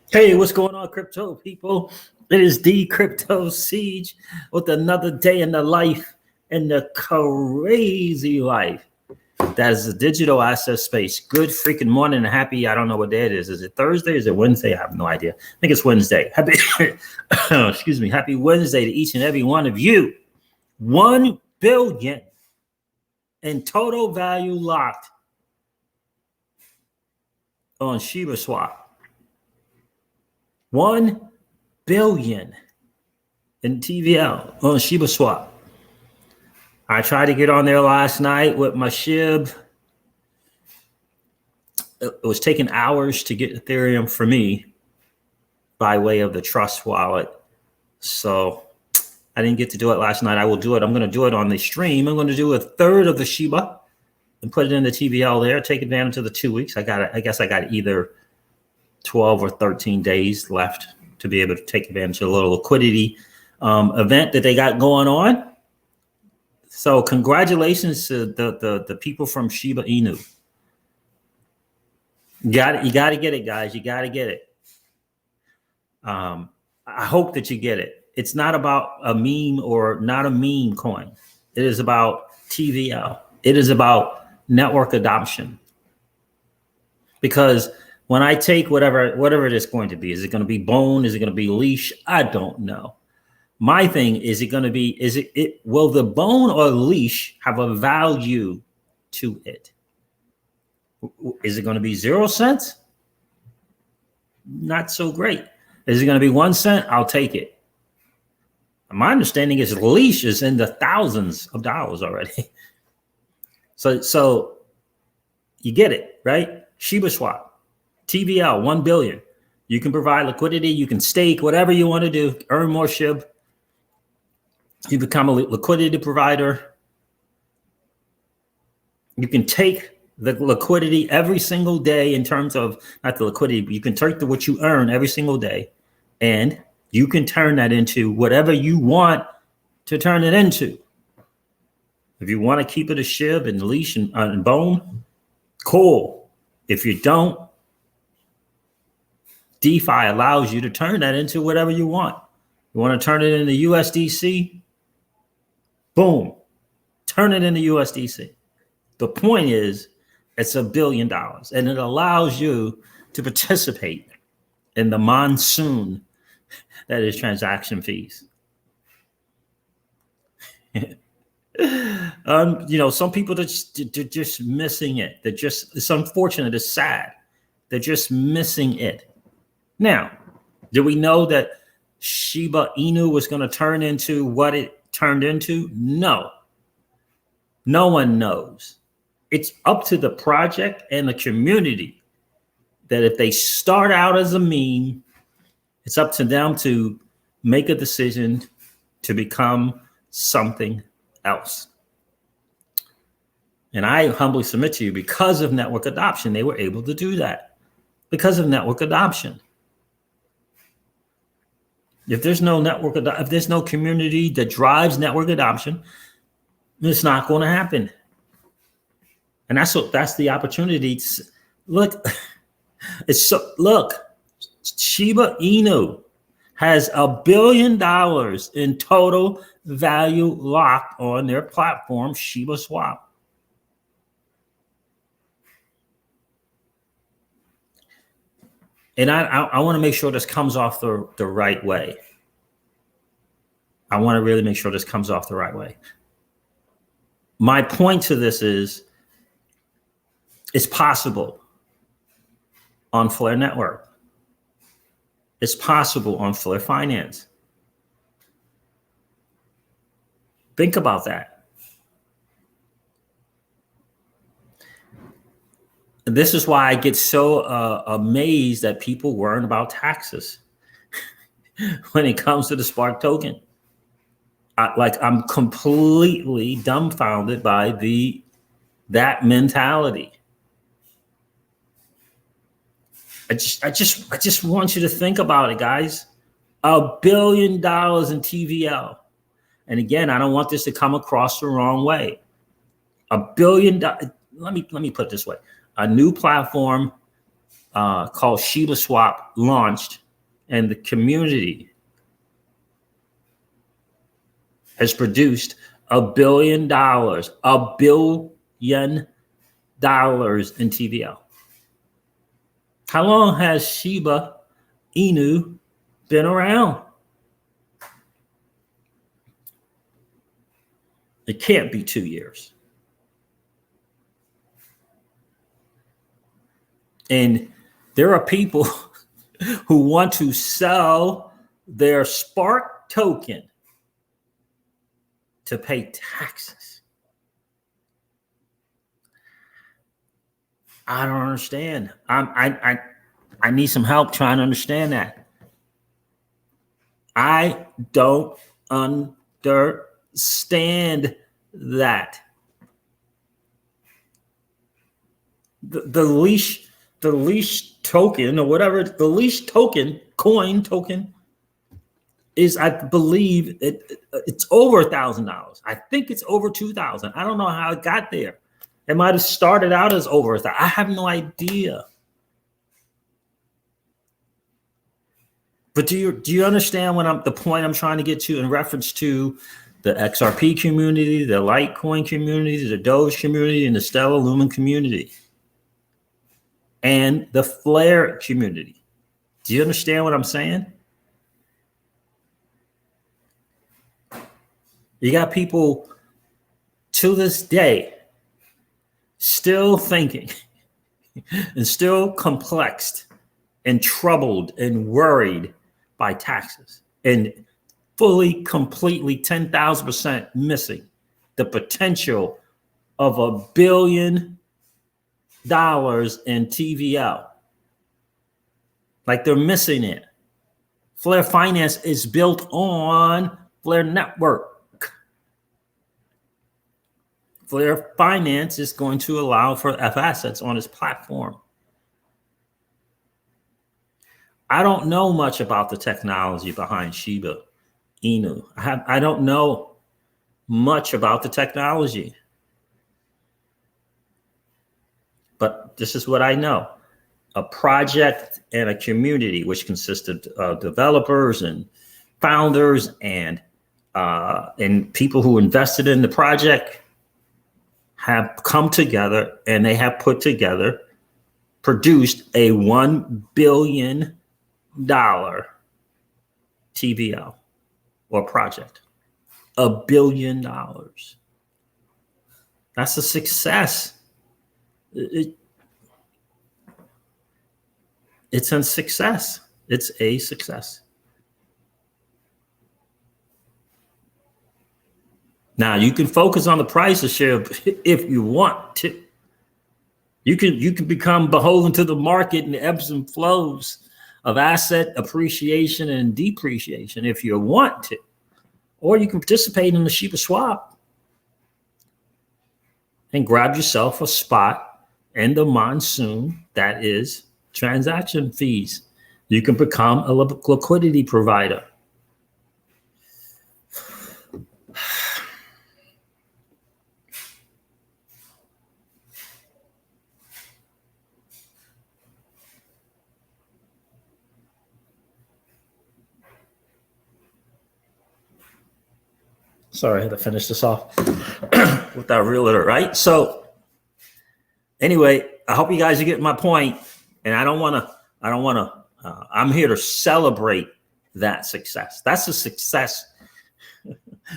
Hey, what's going on, crypto people? It is the Crypto Siege with another day in the life, in the crazy life. That is the digital asset space. Good freaking morning and happy. I don't know what day it is. Is it Thursday? Is it Wednesday? I have no idea. I think it's Wednesday. Happy, excuse me. Happy Wednesday to each and every one of you. 1 billion in total value locked on ShibaSwap. 1 billion in TVL on ShibaSwap. I tried to get on there last night with my SHIB. It was taking hours to get Ethereum for me by way of the Trust wallet. So I didn't get to do it last night. I will do it. I'm going to do it on the stream. I'm going to do a third of the Shiba and put it in the TVL there. Take advantage of the 2 weeks. I guess I got either 12 or 13 days left to be able to take advantage of a little liquidity event that they got going on. So congratulations to the people from Shiba Inu. You got to get it, guys. You got to get it. I hope that you get it. It's not about a meme or not a meme coin. It is about TVL. It is about network adoption. Because when I take whatever it is going to be, is it going to be bone? Is it going to be leash? I don't know. My thing is it going to be, will the bone or leash have a value to it? Is it going to be 0 cents? Not so great. Is it going to be 1 cent? I'll take it. My understanding is leash is in the thousands of dollars already. So you get it, right? ShibaSwap. TVL, 1 billion. You can provide liquidity. You can stake, whatever you want to do, earn more SHIB. You become a liquidity provider. You can take the liquidity every single day in terms of, not the liquidity, but you can take what you earn every single day, and you can turn that into whatever you want to turn it into. If you want to keep it a SHIB and leash and bone, cool. If you don't, DeFi allows you to turn that into whatever you want. You want to turn it into USDC? Boom. Turn it into USDC. The point is, it's $1 billion, and it allows you to participate in the monsoon that is transaction fees. Some people they're just missing it. It's unfortunate. It's sad. They're just missing it. Now, do we know that Shiba Inu was going to turn into what it turned into? No. No one knows. It's up to the project and the community that if they start out as a meme, it's up to them to make a decision to become something else. And I humbly submit to you, because of network adoption, they were able to do that. Because of network adoption. If there's no if there's no community that drives network adoption, it's not going to happen. And that's the opportunity. Look, Shiba Inu has $1 billion in total value locked on their platform, ShibaSwap. And I want to make sure this comes off the right way. I want to really make sure this comes off the right way. My point to this is, it's possible on Flare Network. It's possible on Flare Finance. Think about that. This is why I get so amazed that people worrying about taxes when it comes to the Spark token. I'm completely dumbfounded by that mentality. I just want you to think about it, guys. $1 billion in TVL. And again, I don't want this to come across the wrong way. $1 billion. Let me put it this way. A new platform, called ShibaSwap launched, and the community has produced $1 billion in TVL. How long has Shiba Inu been around? It can't be 2 years. And there are people who want to sell their Spark token to pay taxes. I don't understand. I need some help trying to understand that. I don't understand that. The leash token, or whatever, the leash token, coin token, is, I believe it's over $1,000. I think it's over 2,000. I don't know how it got there. It might have started out as over 1,000. I have no idea. But do you understand the point I'm trying to get to in reference to the XRP community, the Litecoin community, the Doge community, and the Stellar Lumen community, and the Flare community? Do you understand what I'm saying? You got people to this day still thinking and still complexed and troubled and worried by taxes, and fully, completely, 10,000% missing the potential of $1 billion in TVL. Like, they're missing it. Flare Finance is built on Flare Network. Flare Finance is going to allow for F assets on its platform. I don't know much about the technology behind Shiba Inu. I don't know much about the technology. But this is what I know. A project and a community which consisted of developers and founders and people who invested in the project have come together, and they have produced a $1 billion TVL or project. $1 billion. That's a success. It's a success. It's a success. Now, you can focus on the price of share if you want to. You can become beholden to the market and the ebbs and flows of asset appreciation and depreciation if you want to. Or you can participate in the ShibaSwap and grab yourself a spot in the monsoon that is transaction fees. You can become a liquidity provider. Sorry, I had to finish this off with that realtor, right? So anyway, I hope you guys are getting my point. And I'm here to celebrate that success. That's a success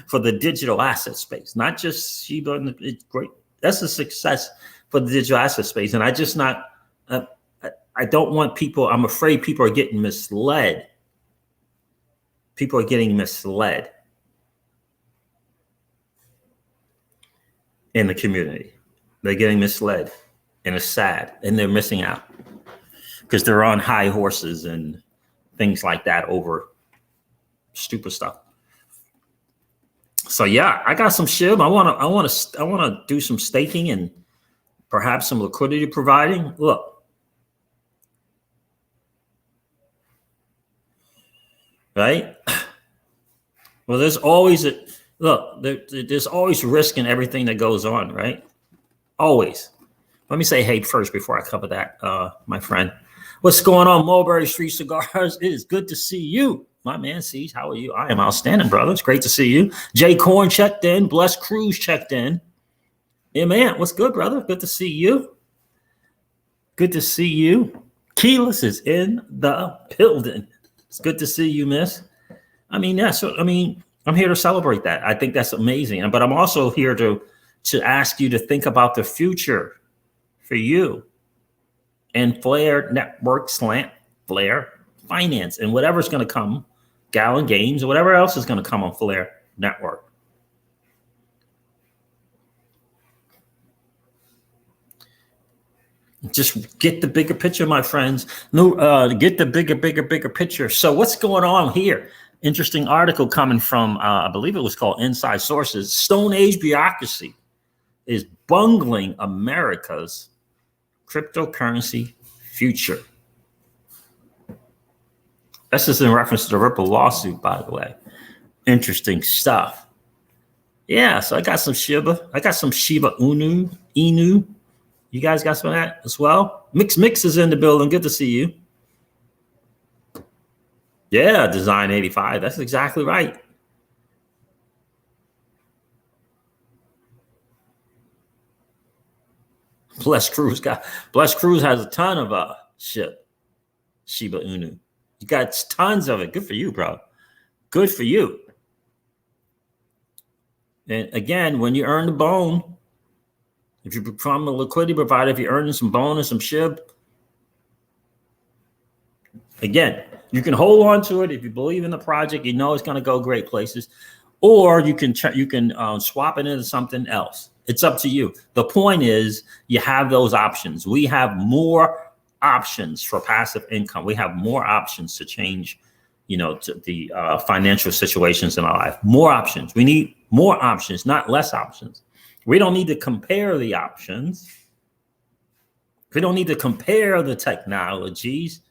for the digital asset space, not just Shiba. It's great. That's a success for the digital asset space. And I don't want people, I'm afraid people are getting misled. People are getting misled in the community. They're getting misled, and it's sad, and they're missing out because they're on high horses and things like that over stupid stuff. So yeah, I got some SHIB. I want to do some staking and perhaps some liquidity providing. Look, right? Well, there's always there's always risk in everything that goes on, right? Always. Let me say hey first before I cover that, my friend. What's going on, Mulberry Street Cigars? It is good to see you. My man, Siege, how are you? I am outstanding, brother. It's great to see you. Jay Corn checked in. Bless Cruz checked in. Yeah, man, what's good, brother? Good to see you. Good to see you. Keyless is in the building. It's good to see you, miss. I mean, I'm here to celebrate that. I think that's amazing. But I'm also here to ask you to think about the future for you and Flare Network Slant, Flare Finance, and whatever's going to come, Gallon Games, or whatever else is going to come on Flare Network. Just get the bigger picture, my friends. Get the bigger picture. So what's going on here? Interesting article coming from, I believe it was called Inside Sources. Stone Age bureaucracy is bungling America's cryptocurrency future. This is in reference to the Ripple lawsuit, by the way. Interesting stuff. Yeah, so I got some Shiba Inu. You guys got some of that as well? Mix is in the building. Good to see you. Yeah, Design 85. That's exactly right. Bless Cruz has a ton of Shiba Inu. You got tons of it. Good for you, bro. Good for you. And again, when you earn the bone, if you become a liquidity provider, if you're earning some bonus, some SHIB, again, you can hold on to it if you believe in the project. You know it's going to go great places, or you can swap it into something else. It's up to you. The point is, you have those options. We have more options for passive income. We have more options to change, to the financial situations in our life. More options. We need more options, not less options. We don't need to compare the options. We don't need to compare the technologies.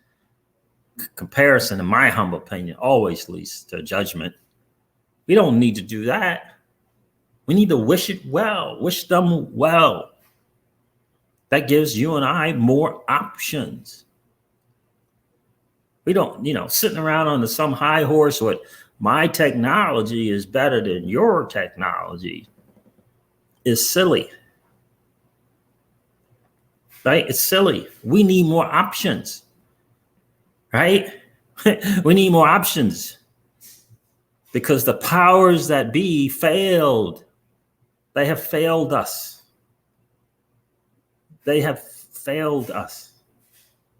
Comparison, in my humble opinion, always leads to judgment. We don't need to do that. We need to wish them well. That gives you and I more options. We don't, sitting around on some high horse with my technology is better than your technology is silly. Right? It's silly. We need more options. Right? We need more options because the powers that be failed. They have failed us. They have failed us.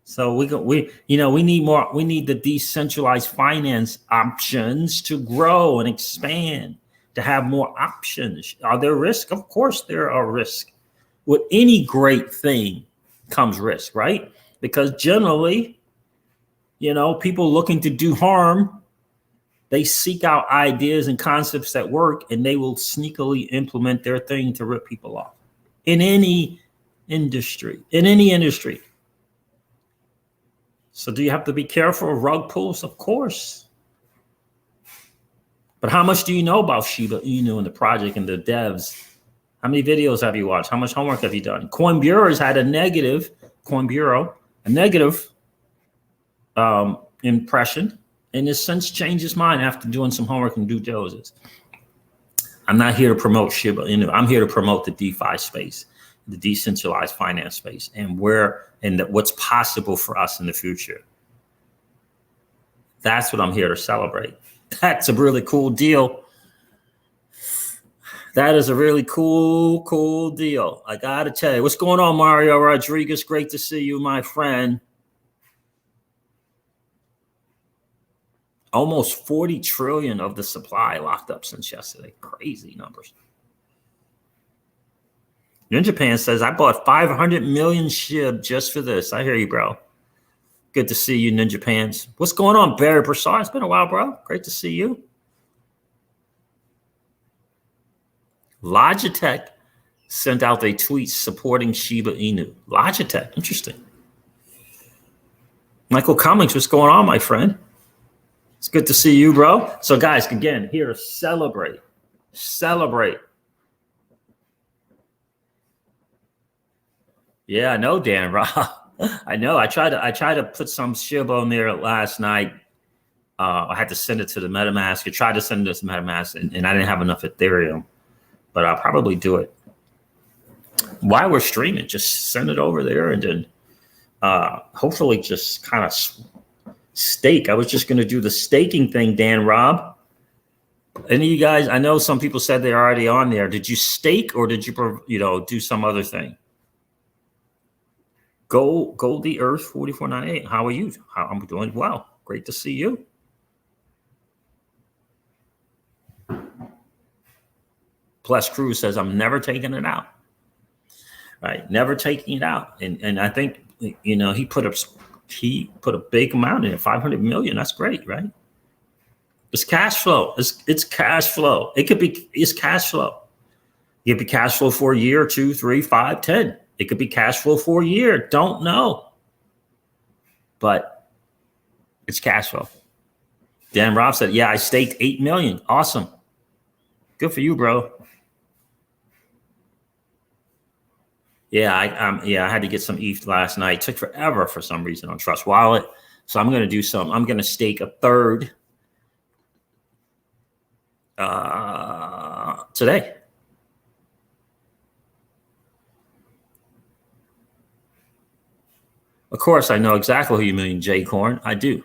So we need more. We need the decentralized finance options to grow and expand, to have more options. Are there risks? Of course there are risks. With any great thing comes risk, right? Because generally, people looking to do harm, they seek out ideas and concepts that work, and they will sneakily implement their thing to rip people off. In any industry. So do you have to be careful of rug pulls? Of course. But how much do you know about Shiba Inu and the project and the devs? How many videos have you watched? How much homework have you done? Coin Bureau has had a negative impression, and has since changed his mind after doing some homework and due diligence. I'm not here to promote Shiba Inu. I'm here to promote the DeFi space, the decentralized finance space, and what's possible for us in the future. That's what I'm here to celebrate. That's a really cool deal. That is a really cool deal. I gotta tell you, what's going on, Mario Rodriguez? Great to see you, my friend. Almost 40 trillion of the supply locked up since yesterday. Crazy numbers. Ninja Pan says, I bought 500 million SHIB just for this. I hear you, bro. Good to see you, Ninja Pants. What's going on, Barry Broussard? It's been a while, bro. Great to see you. Logitech sent out a tweet supporting Shiba Inu. Logitech, interesting. Michael Cummings, what's going on, my friend? It's good to see you, bro. So, guys, again, here to celebrate. Yeah, I know, Dan Rob. I know. I tried to put some SHIB on there last night. I had to send it to the MetaMask. I tried to send it to MetaMask, and I didn't have enough Ethereum. But I'll probably do it while we're streaming. Just send it over there, and then hopefully just kind of stake. I was just going to do the staking thing, Dan Rob. Any of you guys? I know some people said they're already on there. Did you stake or did you do some other thing? Goldie Earth 4498. How are you? I'm doing well. Great to see you. Plus Cruz says I'm never taking it out. Right, never taking it out. And I think he put a big amount in it, 500 million. That's great, right? It's cash flow. It's cash flow. It's cash flow. It could be cash flow for a year, 2, 3, 5, 10. It could be cash flow for a year. Don't know. But it's cash flow. Dan Rob said, yeah, I staked 8 million. Awesome. Good for you, bro. Yeah, I had to get some ETH last night. It took forever for some reason on Trust Wallet. So I'm going to do some. I'm going to stake a third today. Of course, I know exactly who you mean, J Corn. I do.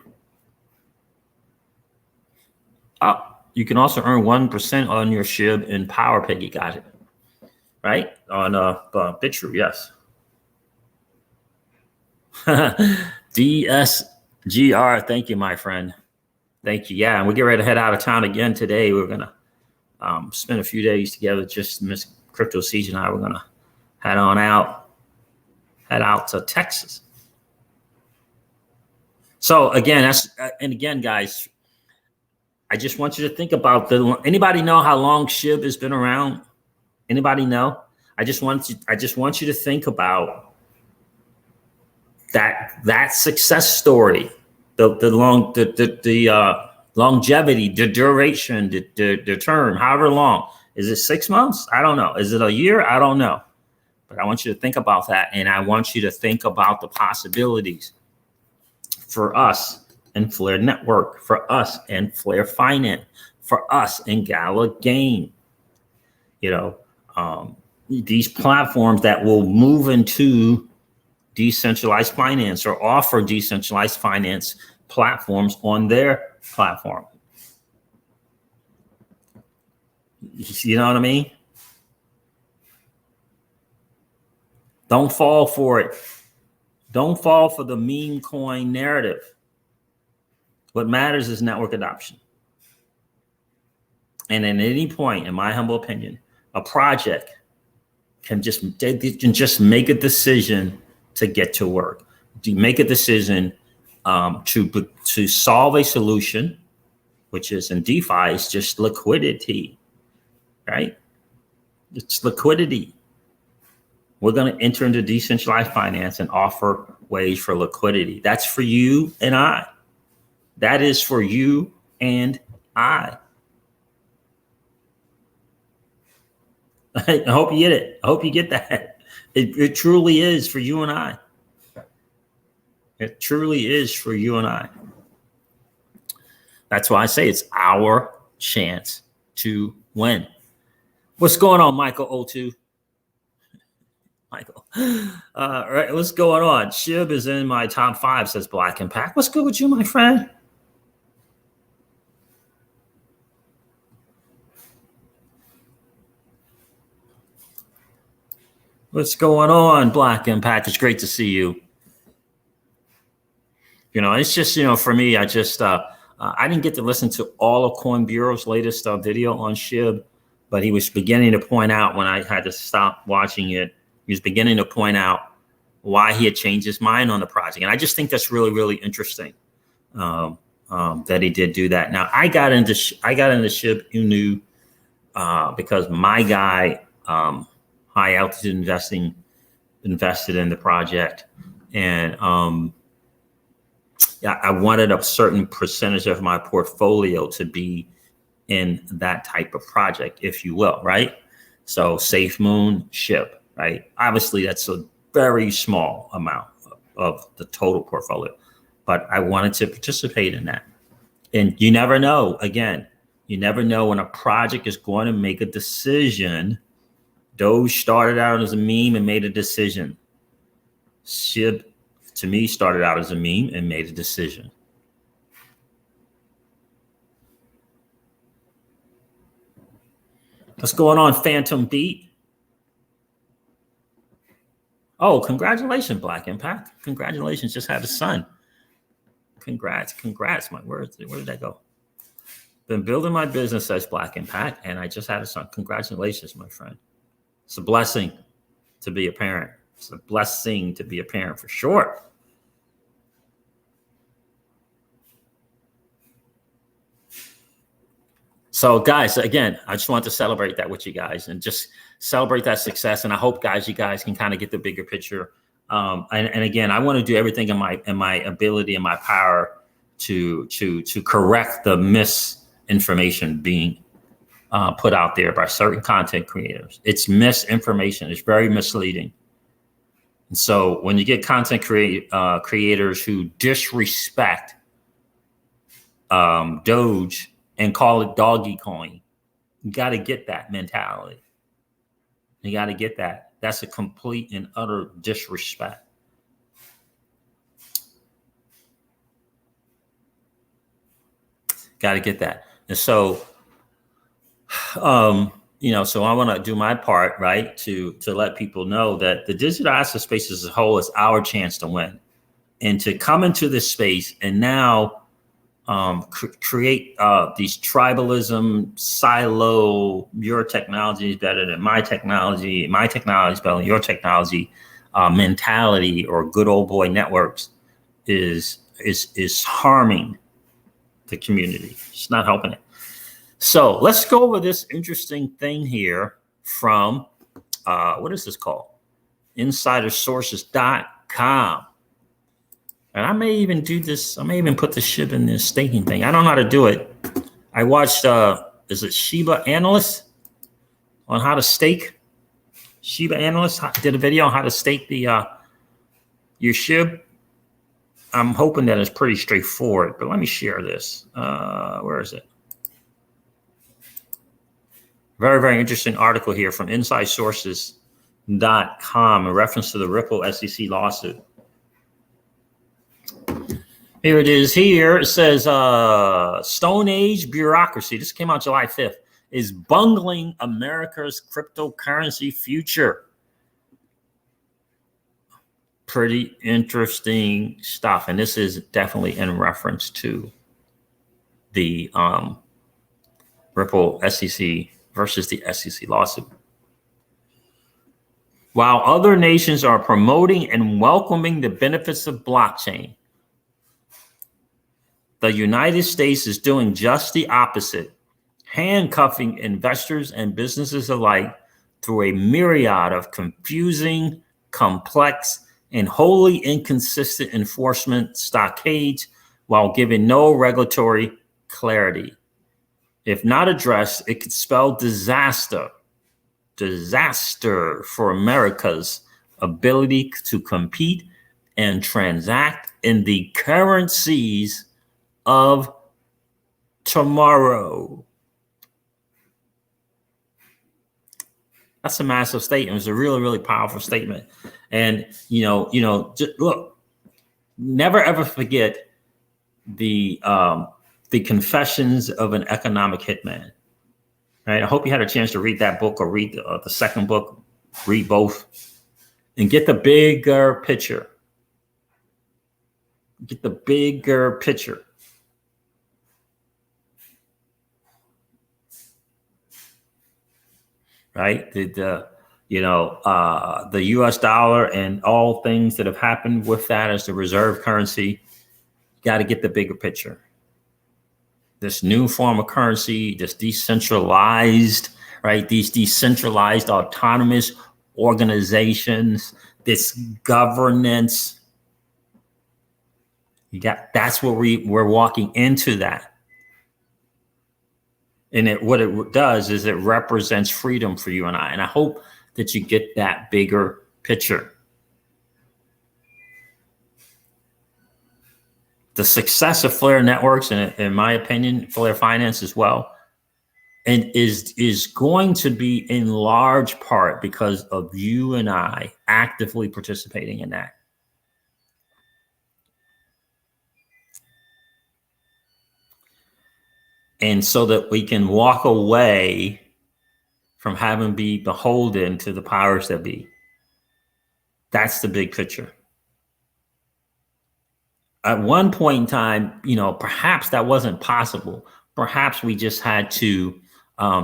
Oh, you can also earn 1% on your SHIB in PowerPay. You got it. Right? On BitTrue, yes. DSGR, thank you, my friend. Thank you. Yeah, and we get ready to head out of town again today. We're going to spend a few days together. Just Miss Crypto Siege and I, we're going to head out to Texas. So again, guys, I just want you to think about anybody know how long SHIB has been around? Anybody know? I just want you to think about that success story, the longevity, the duration, the term, however long. Is it 6 months? I don't know. Is it a year? I don't know. But I want you to think about that, and I want you to think about the possibilities for us and Flare Network, for us and Flare Finance, for us and Gala Game. These platforms that will move into decentralized finance or offer decentralized finance platforms on their platform. You know what I mean? Don't fall for it. Don't fall for the meme coin narrative. What matters is network adoption. And at any point, in my humble opinion, a project can just make a decision to get to work. Make a decision to solve a solution, which is in DeFi, is just liquidity, right? It's liquidity. We're going to enter into decentralized finance and offer ways for liquidity. That's for you and I. That is for you and I. I hope you get it. I hope you get that. It truly is for you and I. It truly is for you and I. That's why I say it's our chance to win. What's going on, Michael O2? Michael. Right, what's going on? SHIB is in my top 5, says Black Impact. What's good with you, my friend? What's going on, Black Impact? It's great to see you. It's just, for me, I just, I didn't get to listen to all of Coin Bureau's latest video on SHIB, but he was beginning to point out when I had to stop watching it, he was beginning to point out why he had changed his mind on the project. And I just think that's really, really interesting that he did do that. Now, I got into SHIB Inu because my guy, High Altitude Investing, invested in the project. And I wanted a certain percentage of my portfolio to be in that type of project, if you will, right? So SafeMoon, SHIB, right? Obviously, that's a very small amount of the total portfolio. But I wanted to participate in that. And you never know, again, you never know when a project is going to make a decision. Doge started out as a meme and made a decision. SHIB, to me, started out as a meme and made a decision. What's going on, Phantom Beat? Oh, congratulations, Black Impact. Congratulations, just had a son. Congrats, my words. Where did that go? Been building my business as Black Impact, and I just had a son. Congratulations, my friend. It's a blessing to be a parent. It's a blessing to be a parent for sure. So guys, again, I just want to celebrate that with you guys and just celebrate that success. And I hope, guys, you guys can kind of get the bigger picture. And again, I want to do everything in my ability and my power to correct the misinformation being put out there by certain content creators. It's misinformation. It's very misleading. And so when you get content creators who disrespect Doge and call it doggy coin, you got to get that mentality. You got to get that. That's a complete and utter disrespect. Got to get that. And so, so I want to do my part, right, to let people know that the digital asset space as a whole is our chance to win, and to come into this space and now create these tribalism, silo, your technology is better than my technology is better than your technology mentality, or good old boy networks is harming the community. It's not helping it. So let's go over this interesting thing here from, what is this called? Insidersources.com. And I may even do this. I may even put the SHIB in this staking thing. I don't know how to do it. I watched, is it Shiba Analyst on how to stake? Shiba Analyst did a video on how to stake the your SHIB. I'm hoping that it's pretty straightforward, but let me share this. Where is it? Very, very interesting article here from InsideSources.com in reference to the Ripple SEC lawsuit. Here it is here. It says Stone Age bureaucracy. This came out July 5th. Is bungling America's cryptocurrency future. Pretty interesting stuff. And this is definitely in reference to the Ripple SEC versus the SEC lawsuit. While other nations are promoting and welcoming the benefits of blockchain, the United States is doing just the opposite, handcuffing investors and businesses alike through a myriad of confusing, complex, and wholly inconsistent enforcement stockades while giving no regulatory clarity. If not addressed, it could spell disaster for America's ability to compete and transact in the currencies of tomorrow. That's a massive statement. It's a really, really powerful statement. And, just look, never ever forget the Confessions of an Economic Hitman. Right? I hope you had a chance to read that book, or read the second book, read both, and get the bigger picture. Get the bigger picture. Right? The US dollar and all things that have happened with that as the reserve currency. Got to get the bigger picture. This new form of currency, this decentralized, right? These decentralized autonomous organizations, this governance. That's what we're walking into that. And what it does is it represents freedom for you and I. And I hope that you get that bigger picture. the success of Flare Networks, and in my opinion, Flare Finance as well, and is going to be in large part because of you and I actively participating in that. And so that we can walk away from having to be beholden to the powers that be. That's the big picture. At one point in time, perhaps that wasn't possible. Perhaps we just had to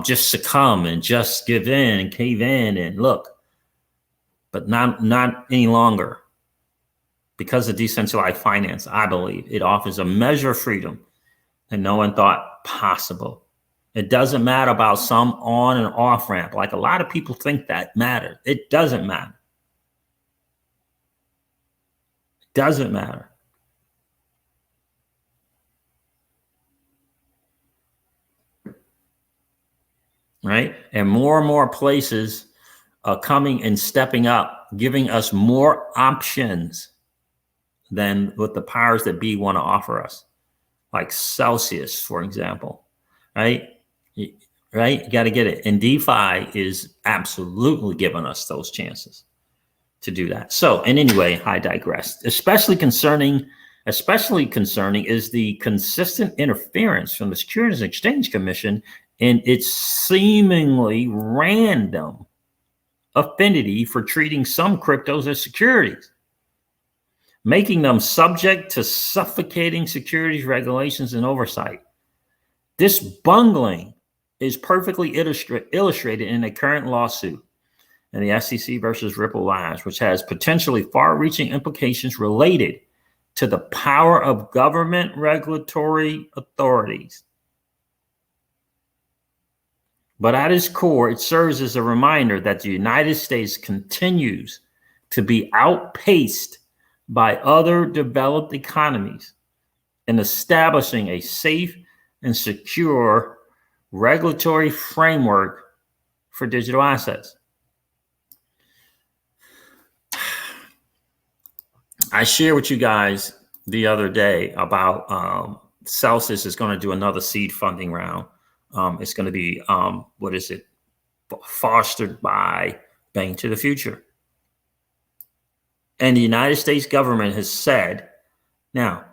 just succumb and just give in and cave in and look, but not any longer. Because of decentralized finance, I believe it offers a measure of freedom that no one thought possible. It doesn't matter about some on and off ramp. Like a lot of people think that matters. It doesn't matter. It doesn't matter. Right? And more places are coming and stepping up, giving us more options than what the powers that be want to offer us. Like Celsius, for example, right? Right? You got to get it. And DeFi is absolutely giving us those chances to do that. So, and anyway, I digress. Especially concerning is the consistent interference from the Securities and Exchange Commission and its seemingly random affinity for treating some cryptos as securities, making them subject to suffocating securities regulations and oversight. This bungling is perfectly illustrated in a current lawsuit in the SEC versus Ripple Labs, which has potentially far-reaching implications related to the power of government regulatory authorities. But at its core, it serves as a reminder that the United States continues to be outpaced by other developed economies in establishing a safe and secure regulatory framework for digital assets. I shared with you guys the other day about Celsius is going to do another seed funding round. It's going to be, fostered by Bank to the Future. And the United States government has said, now,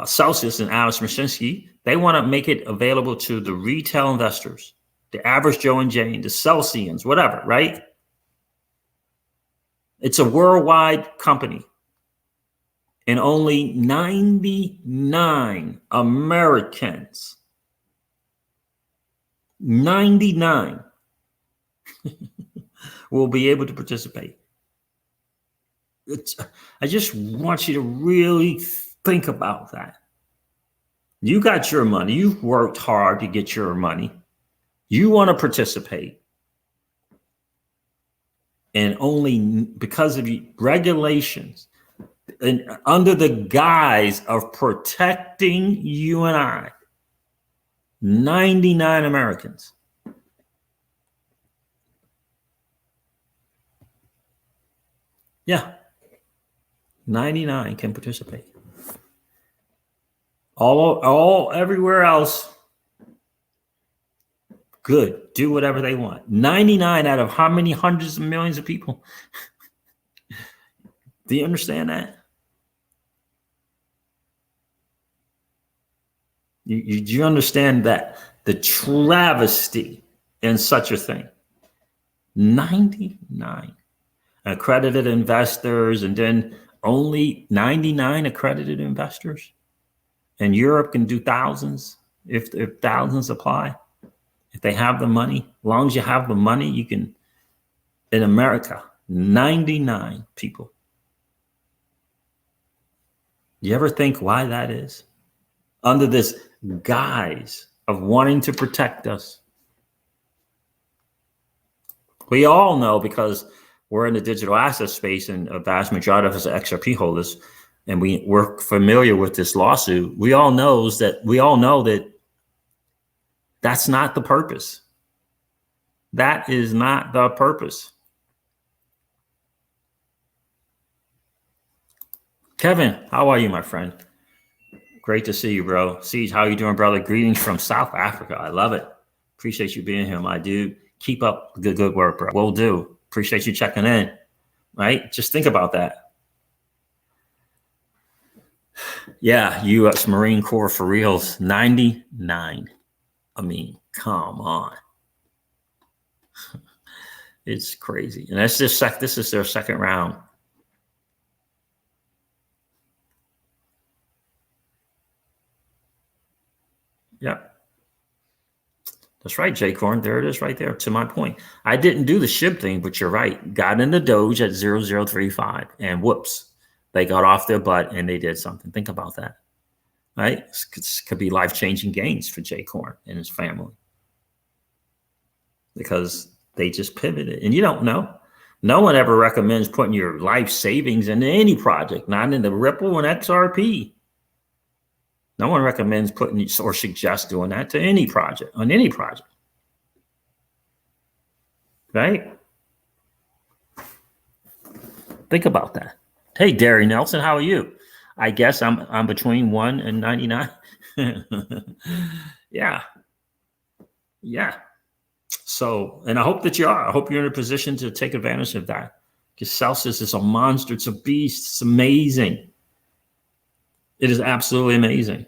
Celsius and Alex Mashinsky, they want to make it available to the retail investors, the average Joe and Jane, the Celsians, whatever, right? It's a worldwide company. And only 99 Americans, 99 will be able to participate. I just want you to really think about that. You got your money. You've worked hard to get your money. You want to participate. And only because of regulations and under the guise of protecting you and I, 99 Americans. Yeah. 99 can participate. All everywhere else, good. Do whatever they want. 99 out of how many hundreds of millions of people? Do you understand that? Do you understand that? The travesty in such a thing. 99 accredited investors, and then only 99 accredited investors. And Europe can do thousands if thousands apply. If they have the money, as long as you have the money, you can. In America, 99 people. You ever think why that is? Under this guise of wanting to protect us. We all know, because we're in the digital asset space and a vast majority of us are XRP holders, and we're familiar with this lawsuit. We all know that that's not the purpose. That is not the purpose. Kevin, how are you, my friend? Great to see you, bro. Siege, how you doing, brother? Greetings from South Africa. I love it. Appreciate you being here, my dude. Keep up the good work, bro. Will do. Appreciate you checking in, right? Just think about that. Yeah, U.S. Marine Corps for reals. 99. I mean, come on. It's crazy. And that's just this is their second round. Yeah. That's right, Jay Corn. There it is right there. To my point. I didn't do the SHIB thing, but you're right. Got in the Doge at 0035 and whoops, they got off their butt and they did something. Think about that. Right? This could be life-changing gains for Jay Corn and his family. Because they just pivoted. And you don't know. No one ever recommends putting your life savings into any project, not in the Ripple and XRP. No one recommends putting or suggests doing that to any project, on any project. Right? Think about that. Hey, Derry Nelson, how are you? I guess I'm between 1 and 99. Yeah. Yeah. So, and I hope that you are. I hope you're in a position to take advantage of that. Because Celsius is a monster. It's a beast. It's amazing. It is absolutely amazing.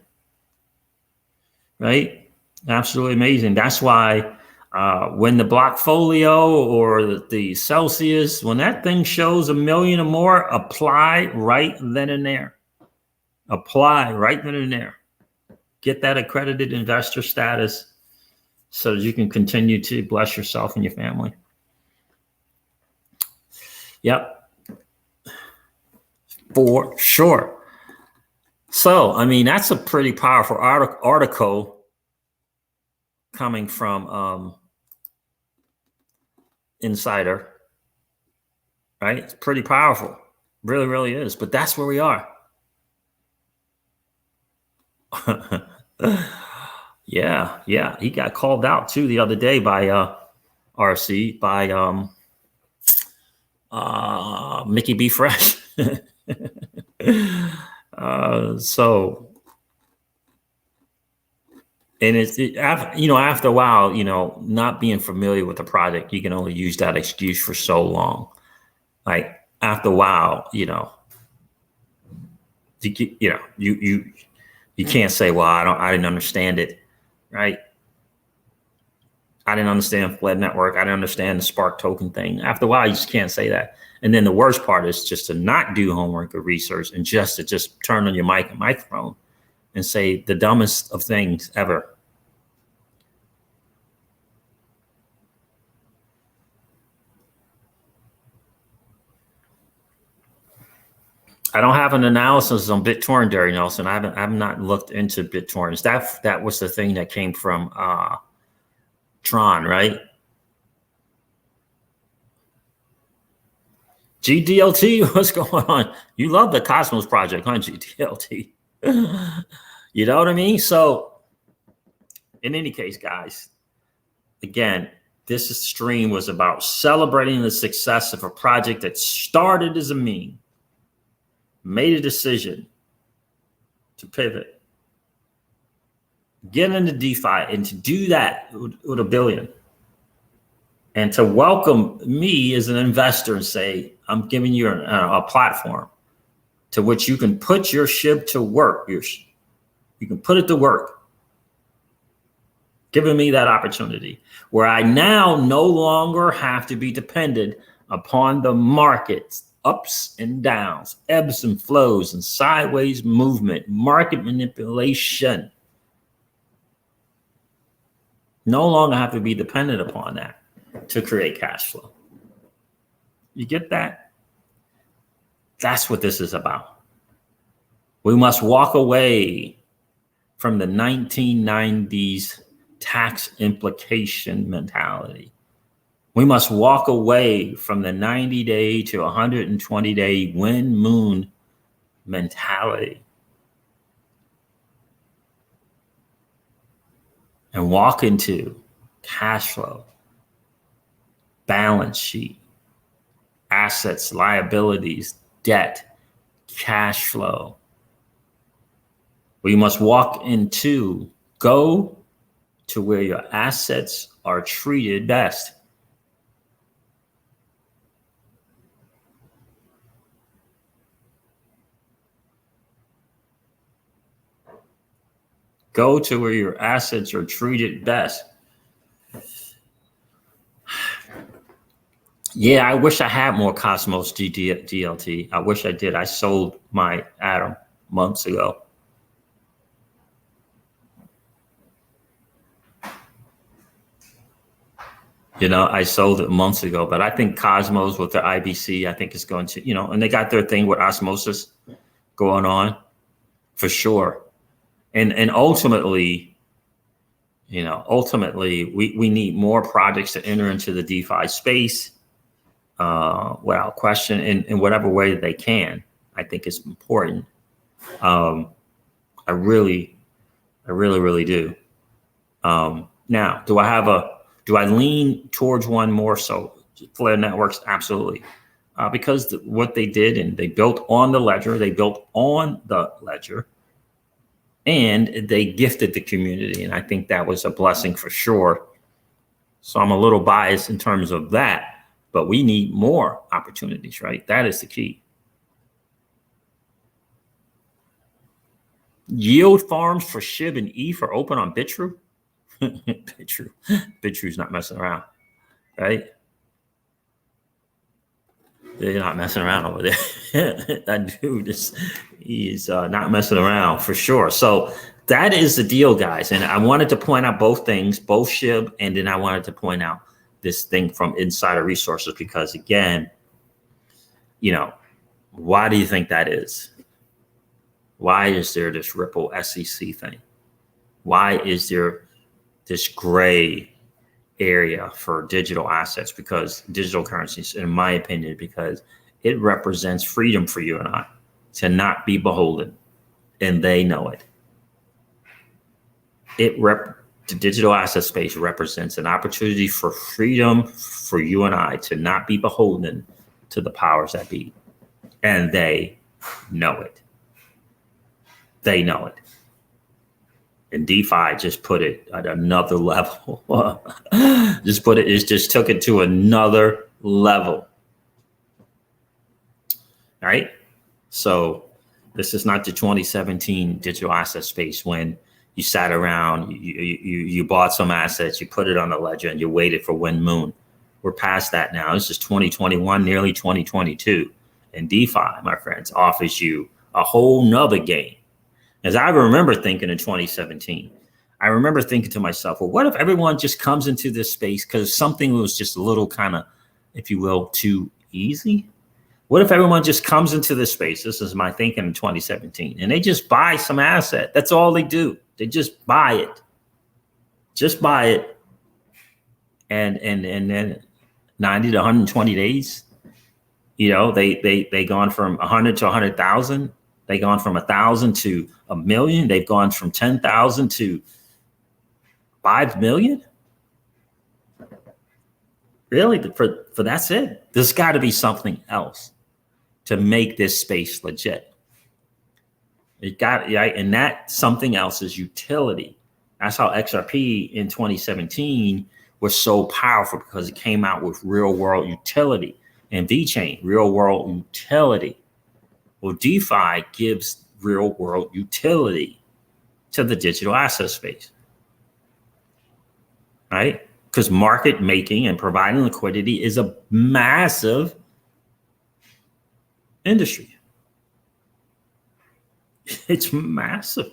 Right? Absolutely amazing. That's why when the Blockfolio or the Celsius, when that thing shows 1 million or more, apply right then and there. Apply right then and there. Get that accredited investor status so that you can continue to bless yourself and your family. Yep. For sure. So, I mean, that's a pretty powerful article coming from Insider, right? It's pretty powerful. Really, really is. But that's where we are. Yeah. He got called out too the other day by RC, by Mickey B. Fresh. So, and after a while, not being familiar with the project, you can only use that excuse for so long. Like after a while, you can't say, well, I didn't understand it, right? I didn't understand Fled Network. I didn't understand the Spark token thing. After a while, you just can't say that. And then the worst part is just to not do homework or research and just turn on your mic and microphone and say the dumbest of things ever. I don't have an analysis on BitTorrent, Derry Nelson. I've not looked into BitTorrent. That was the thing that came from Tron, right? GDLT, what's going on? You love the Cosmos project, huh, GDLT? You know what I mean? So, in any case, guys, again, this stream was about celebrating the success of a project that started as a meme, made a decision to pivot, get into DeFi, and to do that with 1 billion. And to welcome me as an investor and say, I'm giving you a platform to which you can put your SHIB to work. You can put it to work. Giving me that opportunity where I now no longer have to be dependent upon the markets, ups and downs, ebbs and flows, and sideways movement, market manipulation. No longer have to be dependent upon that to create cash flow. You get that? That's what this is about. We must walk away from the 1990s tax implication mentality. We must walk away from the 90-day to 120-day wind moon mentality and walk into cash flow, balance sheet, assets, liabilities, debt, cash flow. We must go to where your assets are treated best. Go to where your assets are treated best. Yeah, I wish I had more Cosmos DLT. I wish I did. I sold my Atom months ago. I sold it months ago, but I think Cosmos with the IBC, I think is going to, and they got their thing with osmosis going on for sure. And ultimately, we need more projects to enter into the DeFi space without question in whatever way they can. I think it's important. I really do. Now, do I lean towards one more so? Flare Networks, absolutely. Because what they did, and they built on the ledger, and they gifted the community. And I think that was a blessing for sure. So I'm a little biased in terms of that, but we need more opportunities, right? That is the key. Yield farms for SHIB and ETH are open on BitTrue. BitTrue's not messing around, right? They're not messing around over there. That dude he's not messing around for sure. So that is the deal, guys. And I wanted to point out both things, both SHIB, and then I wanted to point out this thing from Insider Resources, because again, why do you think that is? Why is there this Ripple SEC thing? Why is there this gray area for digital assets? Because digital currencies, in my opinion, because it represents freedom for you and I to not be beholden, and they know it. The digital asset space represents an opportunity for freedom for you and I to not be beholden to the powers that be, and they know it. They know it. And DeFi just put it at another level. Just took it to another level. All right. So this is not the 2017 digital asset space when you sat around, you bought some assets, you put it on the ledger, and you waited for Wind Moon. We're past that now. This is 2021, nearly 2022. And DeFi, my friends, offers you a whole nother game. As I remember thinking in 2017, I remember thinking to myself, well, what if everyone just comes into this space because something was just a little kind of, if you will, too easy? What if everyone just comes into this space? This is my thinking in 2017, and they just buy some asset. That's all they do. They just buy it. Just buy it. And then 90 to 120 days, they gone from 100 to 100,000. They gone from 1,000 to 1 million. They've gone from 10,000 to 5 million. Really, for that's it. There's got to be something else to make this space legit. And that something else is utility. That's how XRP in 2017 was so powerful, because it came out with real world utility, and VeChain, real world utility. Well, DeFi gives real world utility to the digital asset space, right? Because market making and providing liquidity is a massive industry. It's massive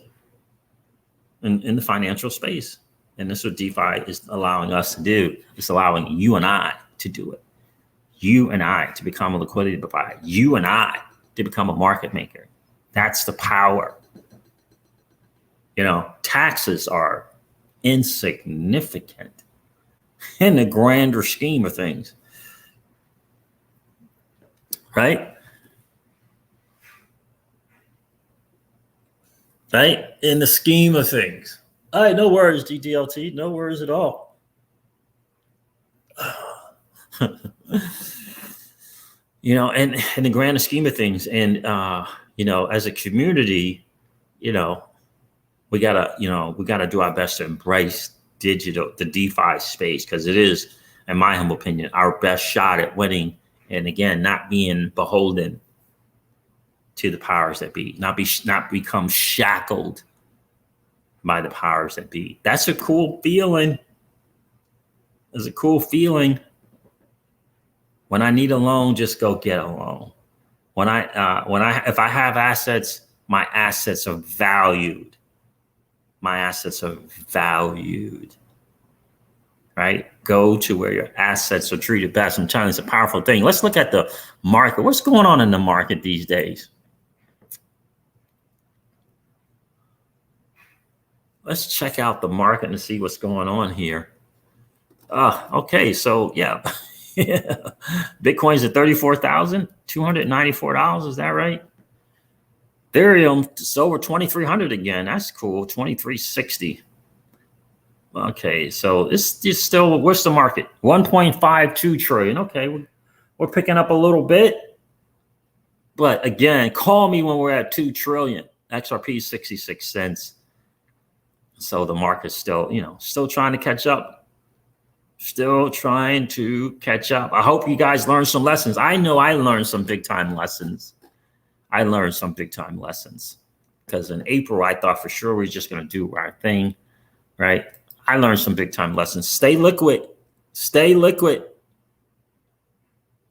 in the financial space. And this is what DeFi is allowing us to do. It's allowing you and I to do it. You and I to become a liquidity provider. You and I to become a market maker. That's the power. Taxes are insignificant in the grander scheme of things, right? Right? In the scheme of things. All right, no worries, DDLT, no worries at all. And in the grander scheme of things, and as a community, we gotta do our best to embrace the DeFi space, because it is, in my humble opinion, our best shot at winning. And again, not being beholden to the powers that be, not become shackled by the powers that be. That's a cool feeling. It's a cool feeling. When I need a loan, just go get a loan. If I have assets, my assets are valued. My assets are valued. Right? Go to where your assets are treated best. I'm telling you, it's a powerful thing. Let's look at the market. What's going on in the market these days? Let's check out the market and see what's going on here. Okay, so yeah. Bitcoin's at $34,294. Is that right? Ethereum is over 2,300 again. That's cool. 2,360. Okay, so this is still, what's the market? 1.52 trillion. Okay, we're picking up a little bit. But again, call me when we're at 2 trillion. XRP is 66 cents. So the market's still, still trying to catch up. Still trying to catch up. I hope you guys learned some lessons. I know I learned some big time lessons. Because in April, I thought for sure we were just going to do our thing, right? I learned some big time lessons. Stay liquid. Stay liquid.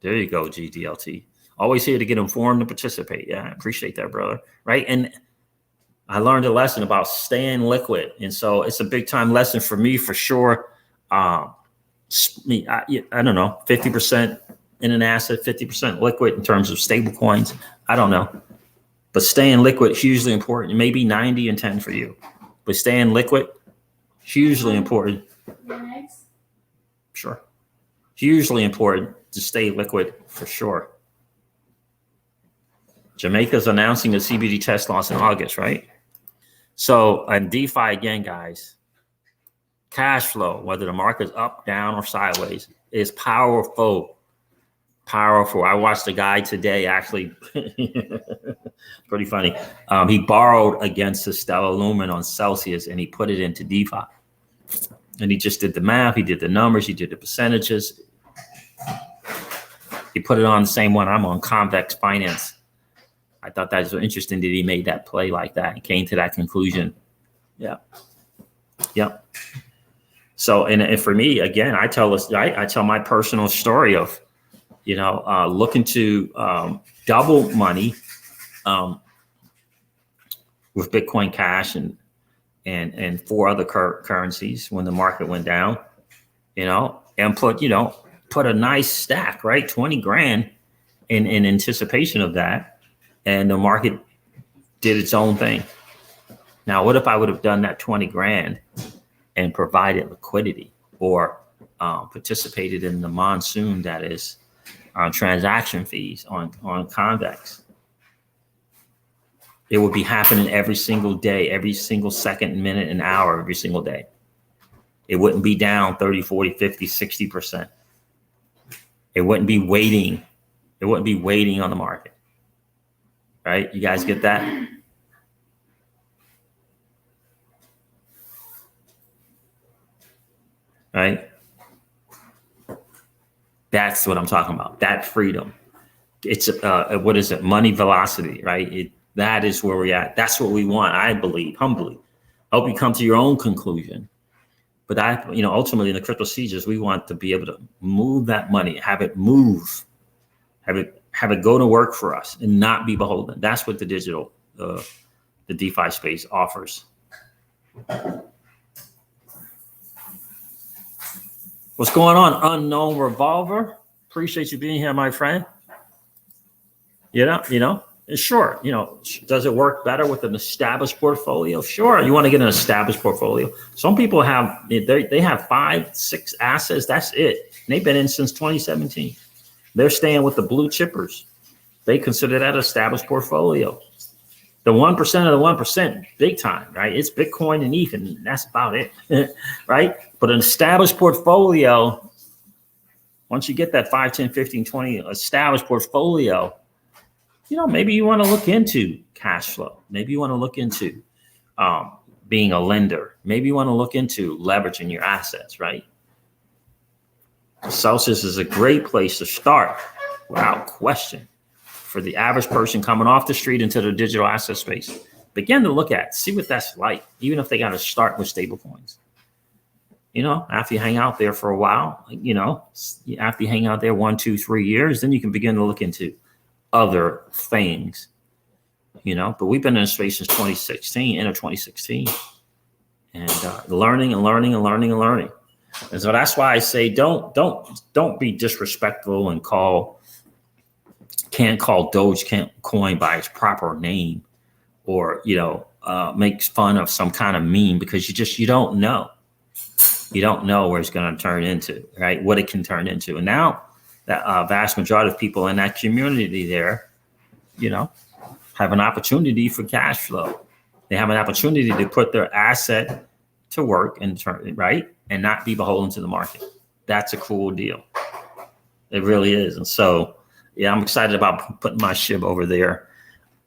There you go, GDLT. Always here to get informed and participate. Yeah, I appreciate that, brother. Right? And I learned a lesson about staying liquid. And so it's a big time lesson for me, for sure. I don't know, 50% in an asset, 50% liquid in terms of stable coins. I don't know. But staying liquid, hugely important. Maybe 90 and 10 for you. But staying liquid, hugely important. Sure. Hugely important to stay liquid, for sure. Jamaica's announcing the CBD test loss in August, right? So, and DeFi again, guys, cash flow, whether the market's up, down, or sideways, is powerful. Powerful. I watched a guy today, actually, pretty funny. He borrowed against the Stellar Lumen on Celsius and he put it into DeFi. And he just did the math. He did the numbers. He did the percentages. He put it on the same one. I'm on Convex Finance. I thought that was interesting that he made that play like that and came to that conclusion. Yeah. Yep. So, and for me, again, I tell my personal story of, looking to double money with Bitcoin Cash and 4 other currencies when the market went down, and put a nice stack, right? 20 grand in anticipation of that. And the market did its own thing. Now, what if I would have done that 20 grand and provided liquidity or participated in the monsoon that is transaction fees on Convex? It would be happening every single day, every single second, minute, and hour, every single day. It wouldn't be down 30, 40, 50, 60%. It wouldn't be waiting. It wouldn't be waiting on the market. Right? You guys get that? Right? That's what I'm talking about. That freedom. It's what is it? Money velocity, right? That is where we're at. That's what we want, I believe, humbly. I hope you come to your own conclusion. But ultimately in the crypto seizures, we want to be able to move that money, have it move, have it go to work for us and not be beholden. That's what the digital, the DeFi space offers. What's going on, Unknown Revolver? Appreciate you being here, my friend. Sure. Does it work better with an established portfolio? Sure. You want to get an established portfolio. Some people they have 5, 6 assets. That's it. And they've been in since 2017. They're staying with the blue chippers. They consider that an established portfolio. The 1% of the 1%, big time, right? It's Bitcoin and ETH, and that's about it, right? But an established portfolio, once you get that 5, 10, 15, 20 established portfolio, maybe you want to look into cash flow. Maybe you want to look into being a lender. Maybe you want to look into leveraging your assets, right? Celsius is a great place to start without question for the average person coming off the street into the digital asset space. Begin to look at, see what that's like, even if they got to start with stable coins. After you hang out there for a while, after you hang out there 1, 2, 3 years, then you can begin to look into other things, but we've been in this space since 2016, end of 2016, and learning and learning and learning and learning. And so that's why I say don't be disrespectful and can't call Dogecoin by its proper name, or make fun of some kind of meme, because you don't know. You don't know where it's going to turn into, right? What it can turn into. And now that vast majority of people in that community there, have an opportunity for cash flow. They have an opportunity to put their asset to work and turn, right? And not be beholden to the market. That's a cool deal. It really is. And so, yeah, I'm excited about putting my SHIB over there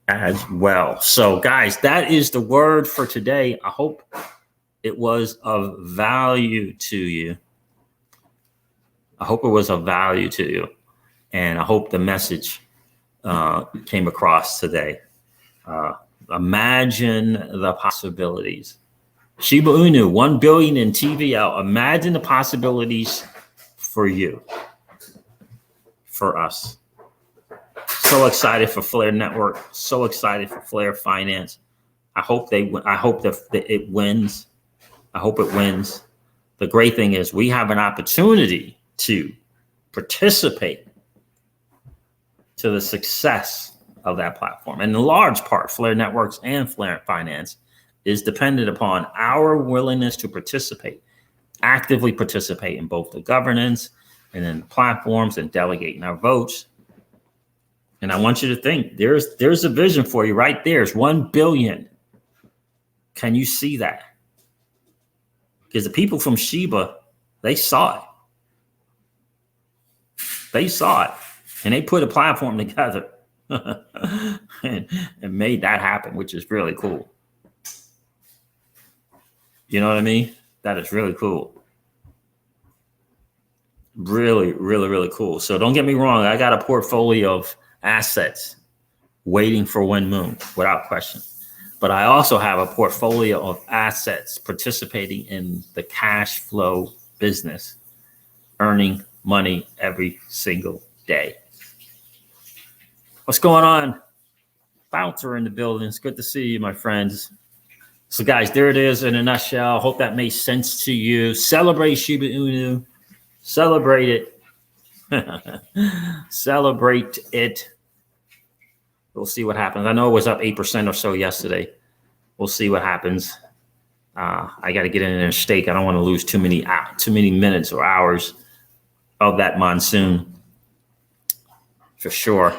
as well. So guys, that is the word for today. I hope it was of value to you. And I hope the message came across today. Imagine the possibilities. Shiba Inu, 1 billion in TVL. Imagine the possibilities for you, for us. So excited for Flare Network. So excited for Flare Finance. I hope that it wins. I hope it wins. The great thing is we have an opportunity to participate to the success of that platform. And in large part, Flare Networks and Flare Finance is dependent upon our willingness to participate, actively participate in both the governance and in the platforms and delegating our votes. And I want you to think, there's a vision for you right there. It's 1 billion. Can you see that? Because the people from Shiba, they saw it. They saw it. And they put a platform together and made that happen, which is really cool. You know what I mean? That is really cool. Really, really, really cool. So don't get me wrong. I got a portfolio of assets waiting for Wind Moon without question. But I also have a portfolio of assets participating in the cash flow business, earning money every single day. What's going on? Bouncer in the building. It's good to see you, my friends. So guys, there it is in a nutshell. Hope that made sense to you. Celebrate Shiba Inu. Celebrate it. Celebrate it. We'll see what happens. I know it was up 8% or so yesterday. We'll see what happens. I got to get in there and stake. I don't want to lose too many minutes or hours of that monsoon. For sure.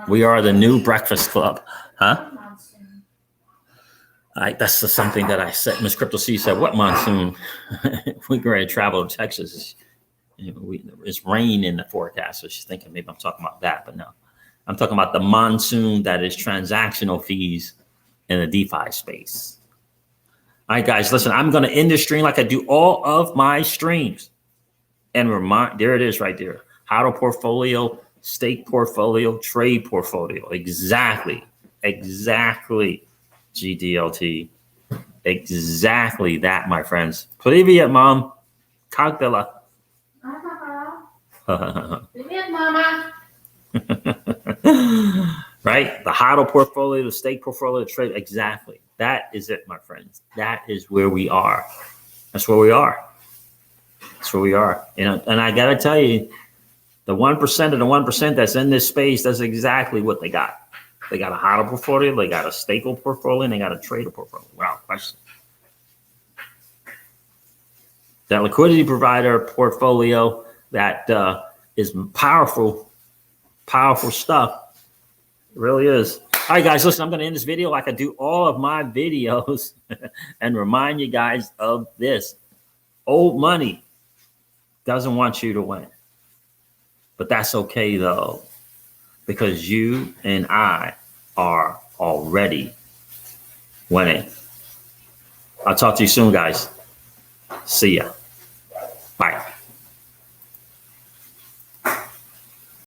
We are the new Breakfast Club. Huh? That's something that I said. Miss Crypto C said, what monsoon? We're going to travel to Texas. It's rain in the forecast. So she's thinking maybe I'm talking about that, but no. I'm talking about the monsoon that is transactional fees in the DeFi space. All right, guys, listen, I'm going to end this stream like I do all of my streams. And there it is right there. HODL portfolio, stake portfolio, trade portfolio. Exactly. GDLT. Exactly that, my friends. Привет, mom. Как дела? Привет, mama. Right? The HODL portfolio, the stake portfolio, the trade. Exactly. That is it, my friends. That is where we are. That's where we are. That's where we are. And I got to tell you, the 1% of the 1% that's in this space, that's exactly what they got. They got a HODL portfolio, they got a stable portfolio, and they got a trader portfolio. Wow, question. That liquidity provider portfolio that is powerful stuff. It really is. All right, guys, listen, I'm going to end this video like I do all of my videos and remind you guys of this. Old money doesn't want you to win. But that's okay, though. because you and I are already winning. I'll talk to you soon, guys. See ya. Bye.